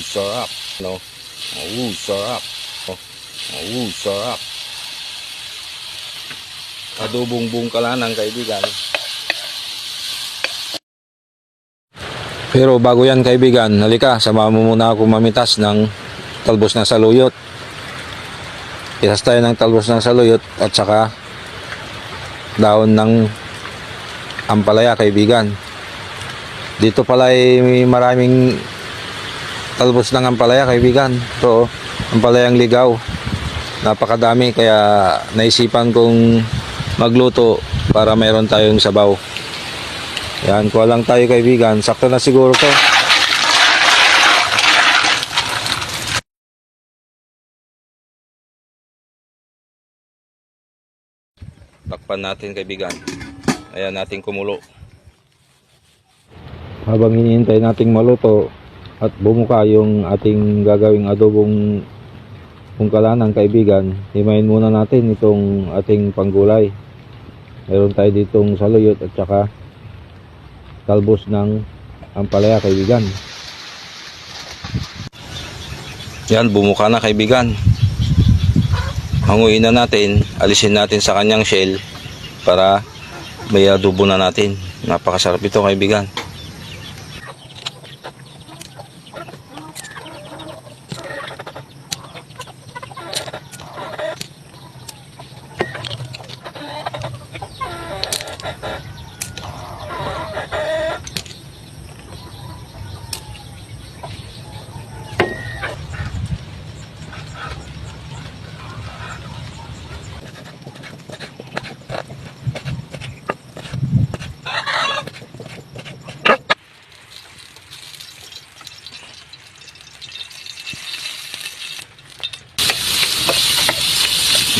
Sarap. No? Sarap. Sarap. Adobong bungkalanang, kaibigan. Pero bago yan, kaibigan, halika, samahan mo muna ako mamitas ng talbos ng saluyot. Pitas tayo ng talbos ng saluyot at saka daon ng ampalaya, kaibigan. Dito pala ay may maraming talbos ng ampalaya, kaibigan. Ito, ampalayang ligaw. Napakadami, kaya naisipan kong magluto para mayroon tayong sabaw. Yan, kuha lang tayo, kaibigan. Sakto na siguro to. Takpan natin, kaibigan. Ayan natin kumulo. Habang hinihintay nating maluto at bumuka yung ating gagawing adobong bungkalanang, kaibigan, himayin muna natin itong ating panggulay. Meron tayo ditong saluyot at saka talbos ng ampalaya, kaibigan. Yan, bumuka na, kaibigan. Hanguin na natin, alisin natin sa kanyang shell para may adobo na natin. Napakasarap ito, kaibigan.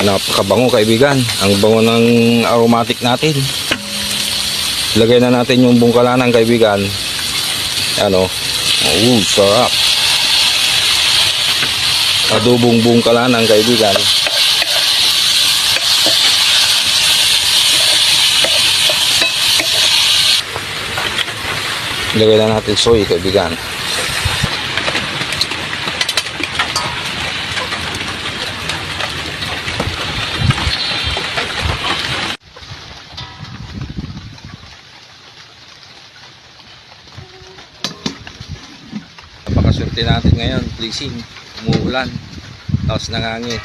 Napakabango, kaibigan. Ang bango ng aromatic natin. Lagay na natin yung bungkalanang, kaibigan. Ano? Sarap. Adobong bungkalanang, kaibigan. Lagay na natin soy, kaibigan. Napakaswerte natin ngayon, pleasing, umuulan, tapos nangangit.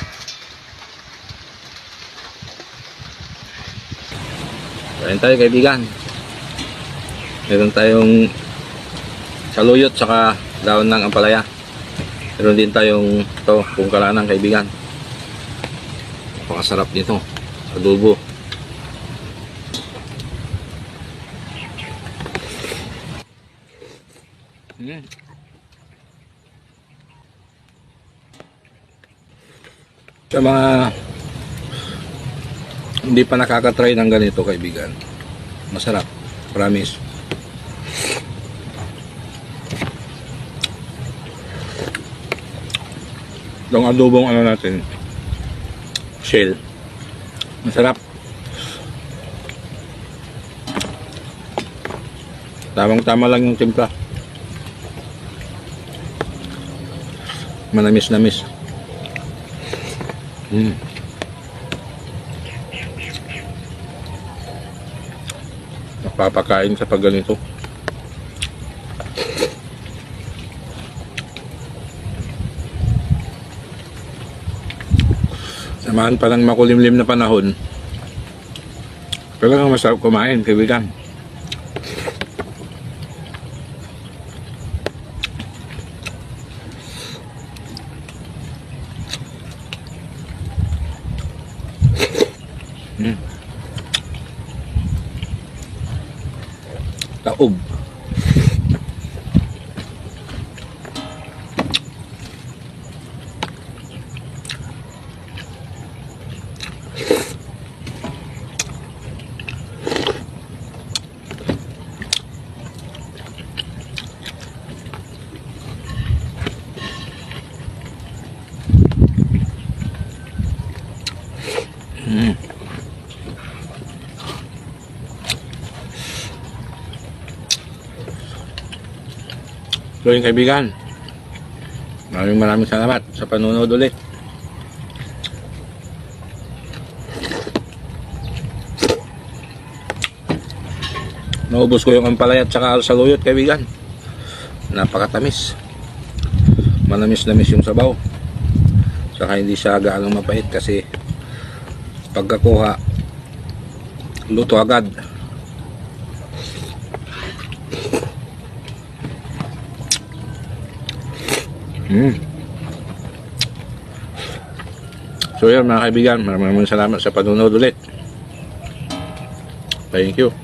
Kain tayo, kaibigan. Meron tayong saluyot saka daon ng ampalaya. Meron din tayong ito, bungkalanang, kaibigan. Napakasarap nito, adobo. Sa mga hindi pa nakakatry ng ganito, kaibigan, masarap, promise. Itong adobong ano natin, shell, masarap. Tamang-tama lang yung timpla, manamis-namis. Napapakain sa pag ganito. Samahan pa ng makulimlim na panahon, talagang masarap kumain, kaibigan. Taob. So yun, kaibigan, Maraming salamat sa panonood ulit. Naubos ko yung ampalaya at saka saluyot, kaibigan. Napakatamis. Manamis-namis yung sabaw. Saka hindi siya gaano mapait kasi pagkakuha luto agad. So yun mga kaibigan, maraming salamat sa panonood ulit. Thank you.